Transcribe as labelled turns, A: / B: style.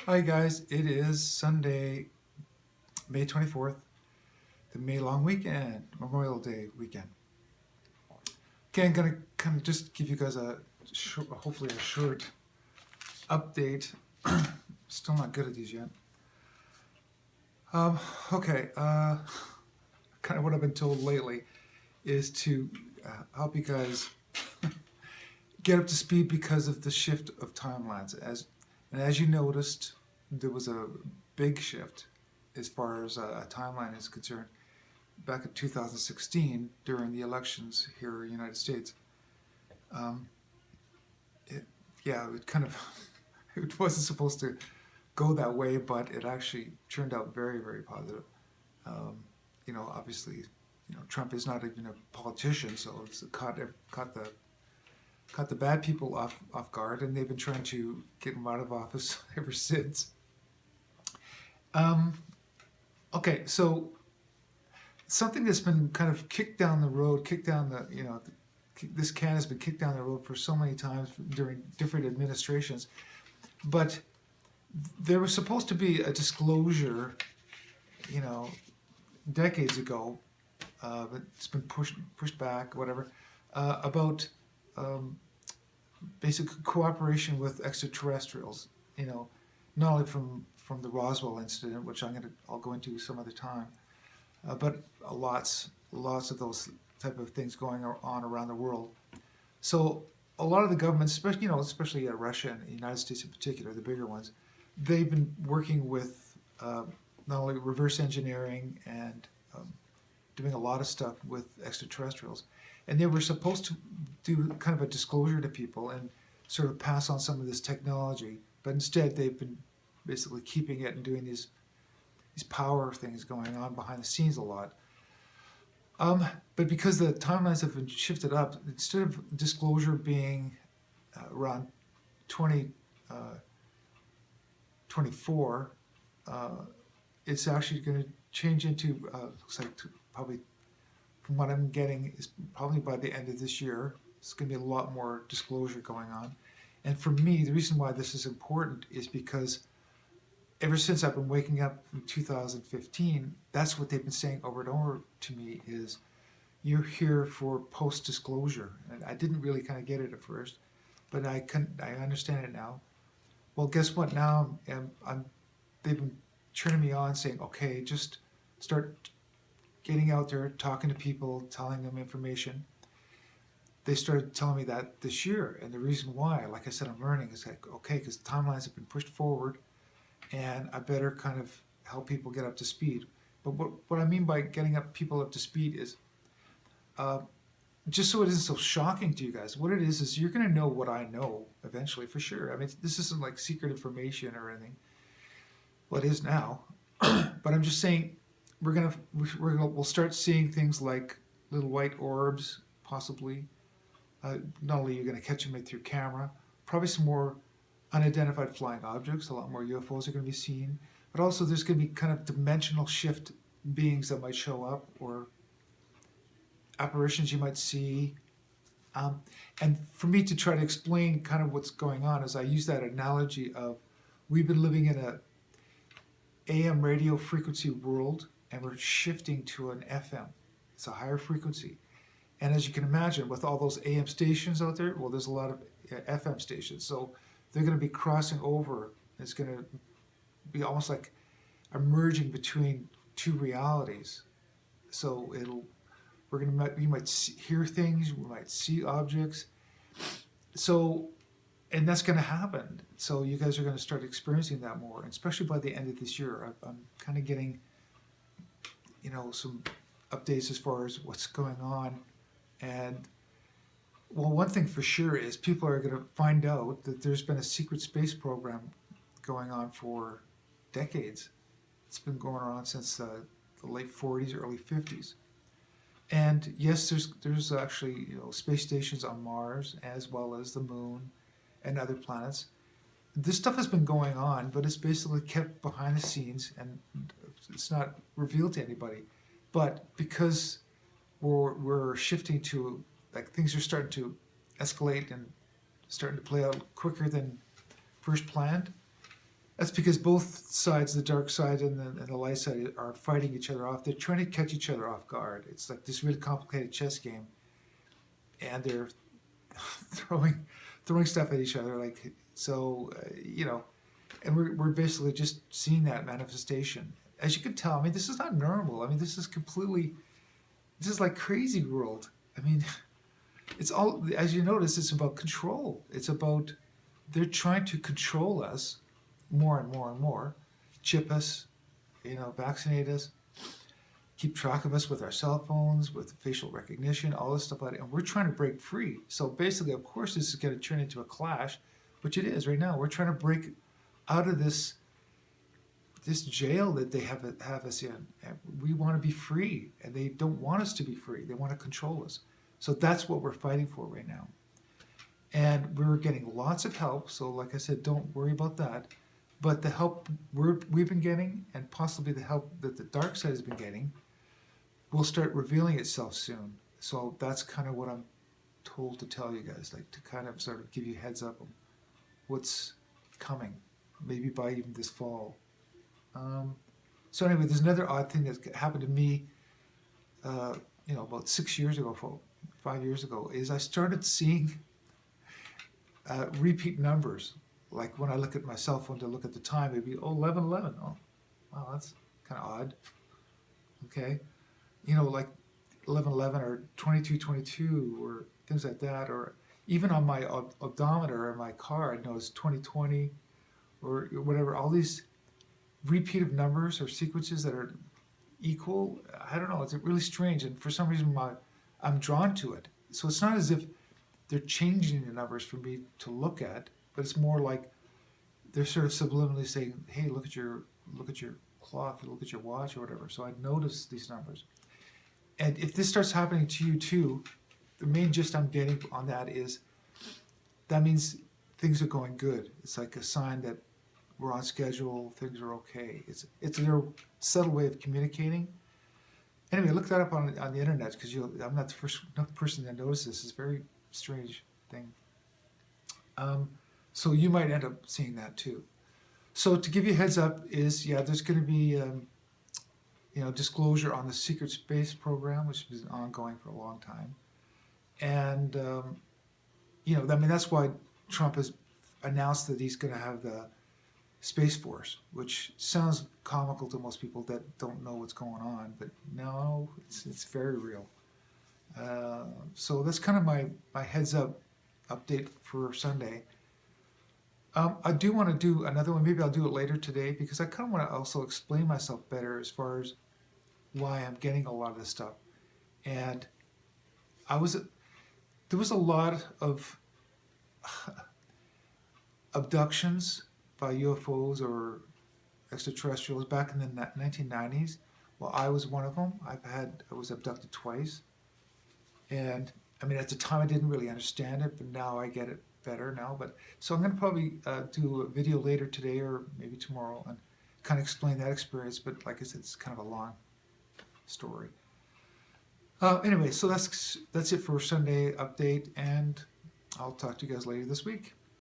A: Hi guys, it is Sunday, May 24th, the May long weekend, Memorial Day weekend. Okay, I'm gonna kind of just give you guys hopefully a short update. Still not good at these yet. Um, okay, kind of what I've been told lately is to help you guys get up to speed because of the shift of timelines. As you noticed, there was a big shift as far as a timeline is concerned back in 2016 during the elections here in the United States. Um, it, yeah, it kind of it wasn't supposed to go that way, but it actually turned out very, very positive. Um, obviously, Trump is not even a politician, so it's caught the bad people off guard, and they've been trying to get him out of office ever since. Um, okay, so something that's been kind of kicked down the road, kicked down the this can has been kicked down the road for so many times during different administrations, but there was supposed to be a disclosure, you know, decades ago, but it's been pushed back, whatever, about um, basic cooperation with extraterrestrials. You know, not only from the Roswell incident, which I'll go into some other time, but lots of those type of things going on around the world. So a lot of the governments, especially Russia and the United States in particular, the bigger ones, they've been working with not only reverse engineering and doing a lot of stuff with extraterrestrials, and they were supposed to do kind of a disclosure to people and sort of pass on some of this technology, but instead they've been basically keeping it and doing these power things going on behind the scenes a lot. But because the timelines have been shifted up, instead of disclosure being around 2024, it's actually going to change into, looks like probably, from what I'm getting, is probably by the end of this year. It's going to be a lot more disclosure going on. And for me, the reason why this is important is because ever since I've been waking up in 2015, that's what they've been saying over and over to me is, you're here for post-disclosure. And I didn't really kind of get it at first, but I understand it now. Well, guess what? Now they've been turning me on saying, okay, just start getting out there, talking to people, telling them information. They started telling me that this year. And the reason why, like I said, I'm learning is like, okay, because timelines have been pushed forward and I better kind of help people get up to speed. But what I mean by getting people up to speed is uh, just so it isn't so shocking to you guys. What it is you're going to know what I know eventually for sure. I mean, this isn't like secret information or anything. Well, it is now, but I'm just saying we'll start seeing things like little white orbs, possibly. Not only are you going to catch them through camera, probably some more unidentified flying objects. A lot more UFOs are going to be seen, but also there's going to be kind of dimensional shift beings that might show up or apparitions you might see. And for me to try to explain kind of what's going on is I use that analogy of we've been living in a AM radio frequency world and we're shifting to an FM. It's a higher frequency. And as you can imagine, with all those AM stations out there, well, there's a lot of FM stations. So they're going to be crossing over. It's going to be almost like a merging between two realities. So we might hear things, we might see objects. So, and that's going to happen. So you guys are going to start experiencing that more, and especially by the end of this year. I'm kind of getting, some updates as far as what's going on. And well, one thing for sure is people are going to find out that there's been a secret space program going on for decades. It's been going on since the late 40s, early 50s. And yes, there's actually space stations on Mars as well as the Moon and other planets. This stuff has been going on, but it's basically kept behind the scenes and it's not revealed to anybody. But because we're shifting to, like, things are starting to escalate and starting to play out quicker than first planned, That's because both sides, the dark side and the light side, are fighting each other off. They're trying to catch each other off guard. It's like this really complicated chess game, and they're throwing stuff at each other. Like so, and we're basically just seeing that manifestation. As you can tell, I mean, this is not normal. I mean, this is like crazy world. I mean, it's all, as you notice, it's about control. It's about, they're trying to control us more and more and more, chip us, vaccinate us, keep track of us with our cell phones, with facial recognition, all this stuff like that. And we're trying to break free. So basically, of course, this is going to turn into a clash, which it is right now. We're trying to break out of this jail that they have us in. And we want to be free, and they don't want us to be free. They want to control us. So that's what we're fighting for right now. And we're getting lots of help. So like I said, don't worry about that. But the help we've been getting, and possibly the help that the dark side has been getting, will start revealing itself soon. So that's kind of what I'm told to tell you guys, like to kind of sort of give you heads up on what's coming, maybe by even this fall. So anyway, there's another odd thing that happened to me, about 6 years ago, 5 years ago, is I started seeing repeat numbers. Like when I look at my cell phone to look at the time, it'd be 11:11. Oh, wow, that's kind of odd. Okay, like 11:11 or 22:22 or things like that, or even on my odometer in my car, I know it's 2020 or whatever. All these repeated numbers or sequences that are equal. I don't know. It's really strange, and for some reason, I'm drawn to it. So it's not as if they're changing the numbers for me to look at, but it's more like they're sort of subliminally saying, "Hey, look at your clock, look at your watch, or whatever." So I notice these numbers, and if this starts happening to you too, the main gist I'm getting on that is that means things are going good. It's like a sign that we're on schedule, things are okay. It's their subtle way of communicating. Anyway, look that up on the internet, because I'm not the first person that noticed this. It's a very strange thing. So you might end up seeing that too. So to give you a heads up is, there's going to be, disclosure on the secret space program, which has been ongoing for a long time. And, that's why Trump has announced that he's going to have the Space Force, which sounds comical to most people that don't know what's going on, but no, it's very real. So that's kind of my heads up update for Sunday. I do want to do another one. Maybe I'll do it later today, because I kind of want to also explain myself better as far as why I'm getting a lot of this stuff. And there was a lot of abductions by UFOs or extraterrestrials back in the 1990s. Well, I was one of them. I was abducted twice. And I mean, at the time I didn't really understand it, but now I get it better now. But so I'm going to probably do a video later today or maybe tomorrow and kind of explain that experience. But like I said, it's kind of a long story. Anyway, so that's it for Sunday update, and I'll talk to you guys later this week.